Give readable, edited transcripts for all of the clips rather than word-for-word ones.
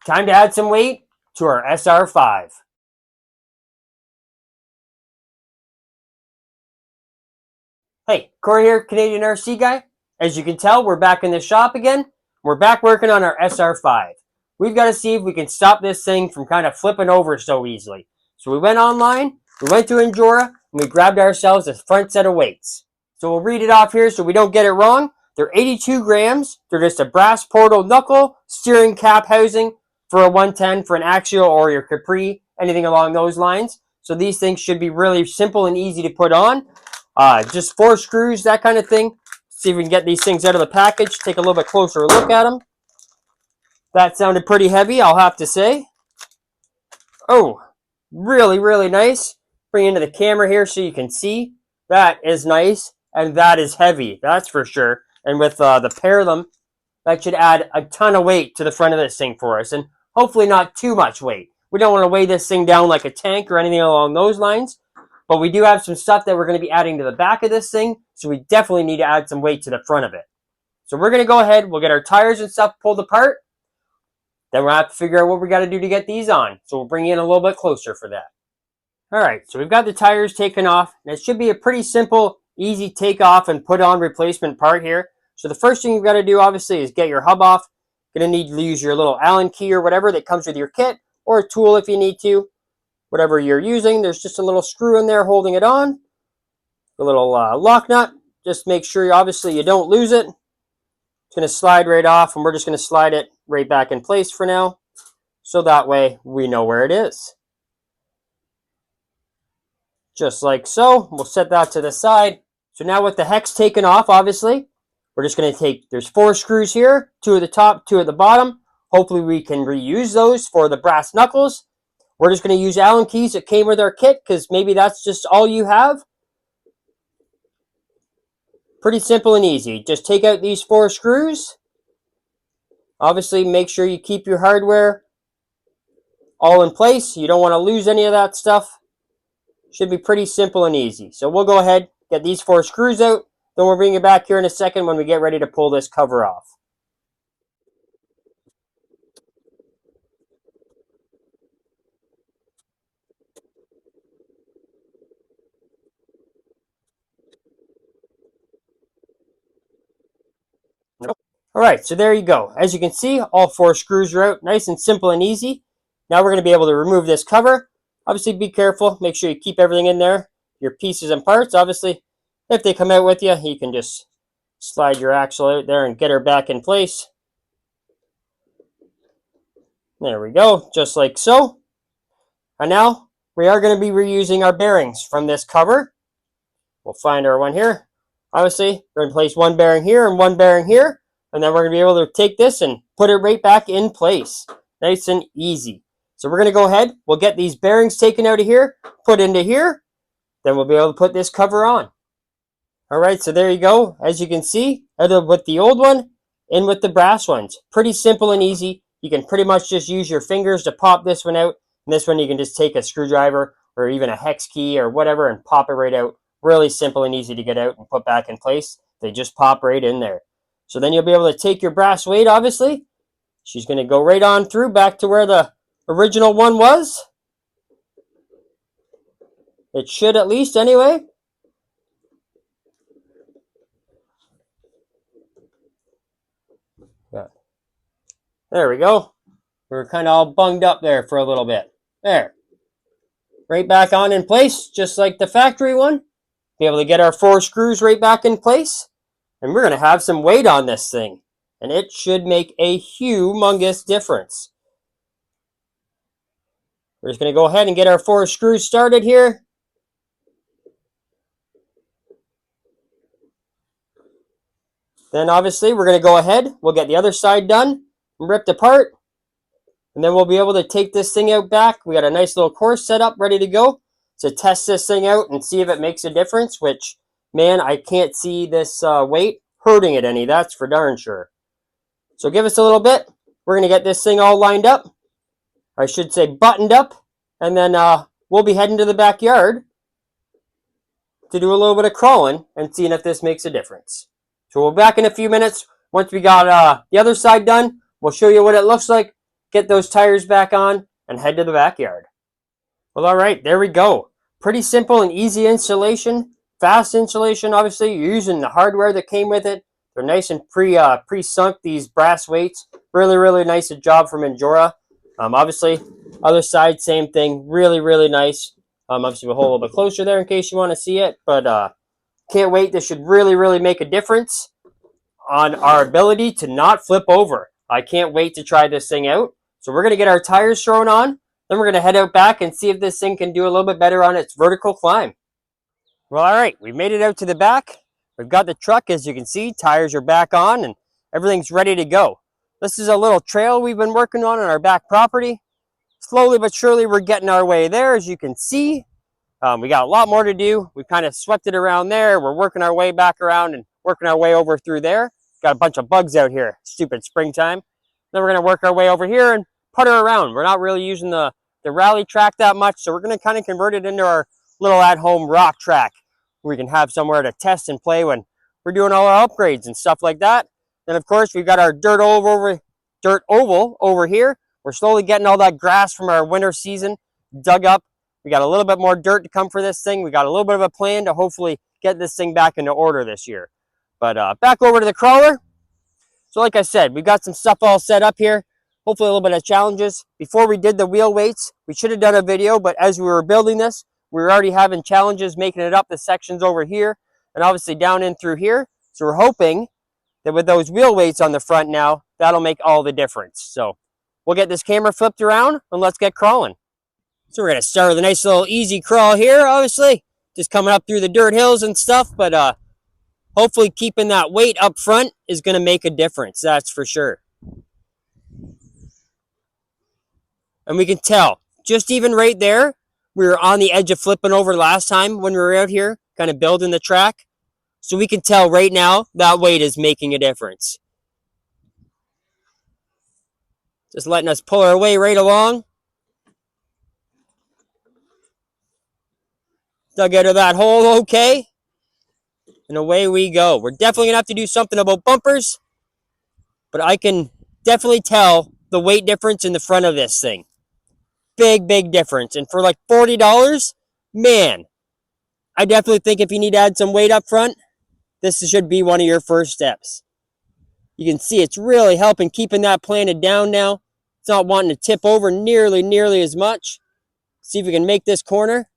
time to add some weight to our SR5. Hey, Corey here, Canadian RC guy. As you can tell, we're back in the shop again. We're back working on our SR5. We've got to see if we can stop this thing from kind of flipping over so easily. So we went online, we went to Injora, and we grabbed ourselves a front set of weights. So we'll read it off here so we don't get it wrong. They're 82 grams. They're just a brass portal knuckle, steering cap housing for a 110 for an Axial or your Capri, anything along those lines. So these things should be really simple and easy to put on. Just 4 screws, that kind of thing. See if we can get these things out of the package. Take a little bit closer look at them. That sounded pretty heavy, I'll have to say. Oh, really, really nice. Bring it into the camera here so you can see. That is nice, and that is heavy, that's for sure. And with the pair of them, that should add a ton of weight to the front of this thing for us, and hopefully not too much weight. We don't want to weigh this thing down like a tank or anything along those lines, but we do have some stuff that we're going to be adding to the back of this thing, so we definitely need to add some weight to the front of it. So we're going to go ahead, we'll get our tires and stuff pulled apart, then we'll have to figure out what we got to do to get these on. So we'll bring you in a little bit closer for that. All right, so we've got the tires taken off, and it should be a pretty simple, easy take off and put on replacement part here. So the first thing you've got to do, obviously, is get your hub off. You're going to need to use your little Allen key or whatever that comes with your kit, or a tool if you need to. Whatever you're using, there's just a little screw in there holding it on. A little lock nut. Just make sure, obviously, you don't lose it. It's going to slide right off, and we're just going to slide it right back in place for now. So that way, we know where it is. Just like so. We'll set that to the side. So now with the hex taken off, obviously, we're just going to take, there's 4 screws here, 2 at the top, 2 at the bottom. Hopefully we can reuse those for the brass knuckles. We're just going to use Allen keys that came with our kit because maybe that's just all you have. Pretty simple and easy. Just take out these 4 screws. Obviously, make sure you keep your hardware all in place. You don't want to lose any of that stuff. Should be pretty simple and easy. So we'll go ahead, get these 4 screws out. Then we'll bring it back here in a second when we get ready to pull this cover off. All right, so there you go. As you can see, all 4 screws are out. Nice and simple and easy. Now we're going to be able to remove this cover. Obviously, be careful. Make sure you keep everything in there. Your pieces and parts. Obviously, if they come out with you, you can just slide your axle out there and get her back in place. There we go, just like so. And now we are going to be reusing our bearings from this cover. We'll find our one here. Obviously, we're going to place 1 bearing here and 1 bearing here. And then we're going to be able to take this and put it right back in place. Nice and easy. So we're going to go ahead. We'll get these bearings taken out of here, put into here. Then we'll be able to put this cover on. All right, so there you go. As you can see, out with the old one, in with the brass ones. Pretty simple and easy. You can pretty much just use your fingers to pop this one out. And this one you can just take a screwdriver or even a hex key or whatever and pop it right out. Really simple and easy to get out and put back in place. They just pop right in there. So then you'll be able to take your brass weight, obviously. She's going to go right on through back to where the original one was. It should at least anyway. Yeah. There we go. We're kind of all bunged up there for a little bit. There. Right back on in place, just like the factory one. Be able to get our 4 screws right back in place. And we're going to have some weight on this thing. And it should make a humongous difference. We're just going to go ahead and get our 4 screws started here. Then obviously we're going to go ahead. We'll get the other side done and ripped apart. And then we'll be able to take this thing out back. We got a nice little course set up ready to go to test this thing out and see if it makes a difference, which, man, I can't see this weight hurting it any. That's for darn sure. So give us a little bit. We're going to get this thing all lined up. Or I should say buttoned up. And then we'll be heading to the backyard to do a little bit of crawling and seeing if this makes a difference. So we'll be back in a few minutes. Once we got the other side done, we'll show you what it looks like. get those tires back on, and head to the backyard. Well, all right, there we go. Pretty simple and easy installation. Fast installation, obviously. You're using the hardware that came with it. They're nice and pre-sunk, these brass weights. Really, really nice job from Injora. Obviously, other side, same thing. Really, really nice. Obviously, we'll hold a little bit closer there in case you want to see it. But can't wait. This should really, really make a difference on our ability to not flip over. I can't wait to try this thing out. So we're going to get our tires thrown on. Then we're going to head out back and see if this thing can do a little bit better on its vertical climb. Well, all right, we made it out to the back. We've got the truck, as you can see. Tires are back on and everything's ready to go. This is a little trail we've been working on our back property. Slowly but surely, we're getting our way there, as you can see. We got a lot more to do. We kind of swept it around there. We're working our way back around and working our way over through there. Got a bunch of bugs out here. Stupid springtime. Then we're going to work our way over here and putter around. We're not really using the rally track that much, so we're going to kind of convert it into our little at-home rock track where we can have somewhere to test and play when we're doing all our upgrades and stuff like that. Then, of course, we've got our dirt oval over here. We're slowly getting all that grass from our winter season dug up. We got a little bit more dirt to come for this thing. We got a little bit of a plan to hopefully get this thing back into order this year. But back over to the crawler. So like I said, we've got some stuff all set up here. Hopefully a little bit of challenges. Before we did the wheel weights, we should have done a video, but as we were building this, we were already having challenges making it up the sections over here and obviously down in through here. So we're hoping that with those wheel weights on the front now, that'll make all the difference. So we'll get this camera flipped around and let's get crawling. So we're going to start with a nice little easy crawl here, obviously. Just coming up through the dirt hills and stuff, but hopefully keeping that weight up front is going to make a difference, that's for sure. And we can tell, just even right there, we were on the edge of flipping over last time when we were out here, kind of building the track. So we can tell right now that weight is making a difference. Just letting us pull our way right along. Dug out of that hole okay. And away we go. We're definitely going to have to do something about bumpers. But I can definitely tell the weight difference in the front of this thing. Big, big difference. And for like $40, man, I definitely think if you need to add some weight up front, this should be one of your first steps. You can see it's really helping keeping that planted down now. It's not wanting to tip over nearly as much. See if we can make this corner.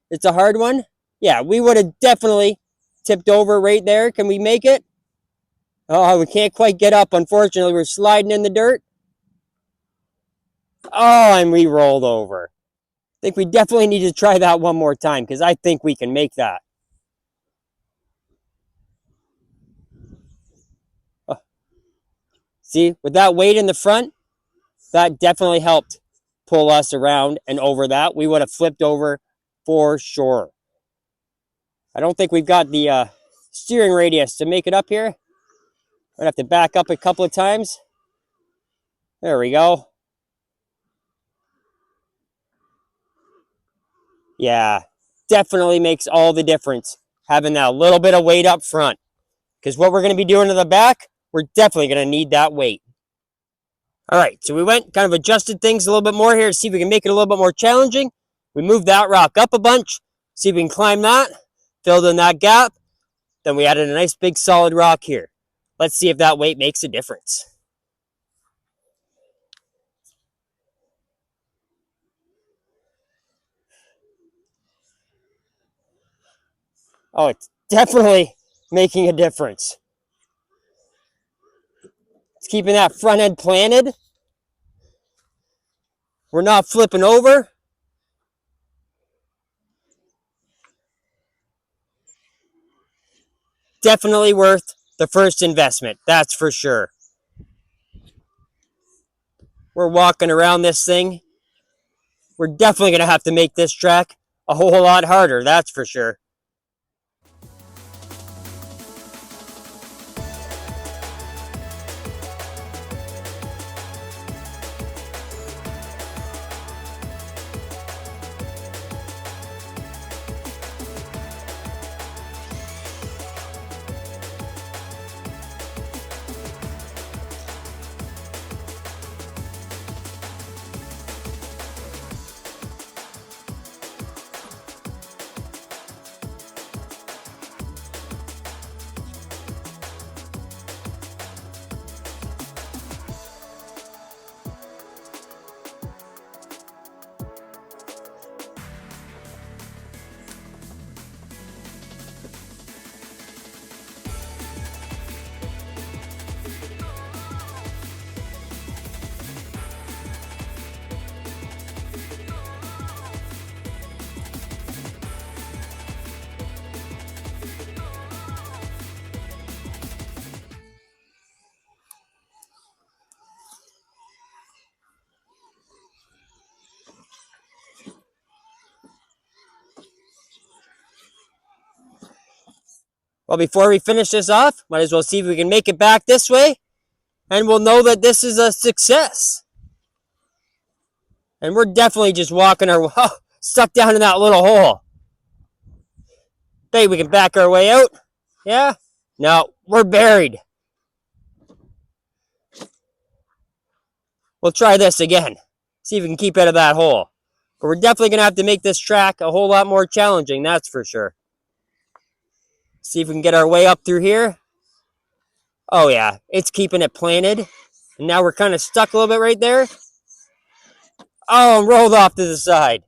It's a hard one. Yeah, we would have definitely tipped over right there. Can we make it? Oh, we can't quite get up, unfortunately. We're sliding in the dirt. Oh, and we rolled over. I think we definitely need to try that one more time because I think we can make that. Oh. See, with that weight in the front, that definitely helped pull us around and over that. We would have flipped over for sure. I don't think we've got the steering radius to make it up here. We're going to have to back up a couple of times. There we go. Yeah, definitely makes all the difference having that little bit of weight up front. Because what we're going to be doing to the back, we're definitely going to need that weight. All right, so we went, kind of adjusted things a little bit more here to see if we can make it a little bit more challenging. We moved that rock up a bunch, see if we can climb that, filled in that gap. Then we added a nice big solid rock here. Let's see if that weight makes a difference. Oh, it's definitely making a difference. It's keeping that front end planted. We're not flipping over. Definitely worth the first investment, that's for sure. We're walking around this thing. We're definitely going to have to make this track a whole lot harder, that's for sure. Well, before we finish this off, might as well see if we can make it back this way, and we'll know that this is a success. And we're definitely just walking our stuck down in that little hole. Hey, we can back our way out. Yeah? No, we're buried. We'll try this again. See if we can keep out of that hole. But we're definitely going to have to make this track a whole lot more challenging, that's for sure. See if we can get our way up through here. Oh yeah, it's keeping it planted. And now we're kind of stuck a little bit right there. Oh, and rolled off to the side.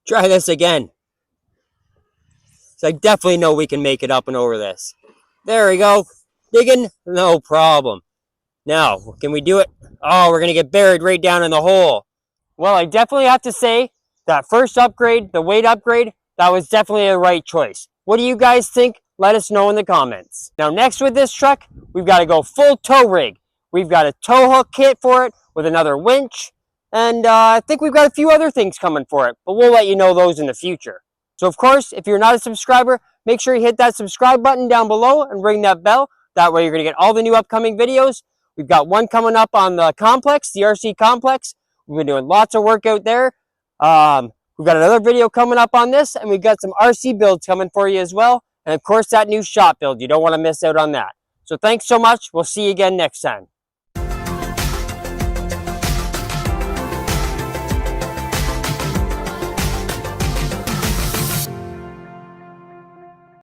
Try this again. So I definitely know we can make it up and over this. There we go. Digging, no problem. Now, can we do it? Oh, we're going to get buried right down in the hole. Well, I definitely have to say that first upgrade, the weight upgrade, that was definitely the right choice. What do you guys think? Let us know in the comments. Now, next with this truck, we've got to go full tow rig. We've got a tow hook kit for it with another winch. And I think we've got a few other things coming for it, but we'll let you know those in the future. So, of course, if you're not a subscriber, make sure you hit that subscribe button down below and ring that bell. That way you're going to get all the new upcoming videos. We've got one coming up on the complex, the RC complex. We've been doing lots of work out there. We've got another video coming up on this, and we've got some RC builds coming for you as well. And, of course, that new shop build. You don't want to miss out on that. So thanks so much. We'll see you again next time.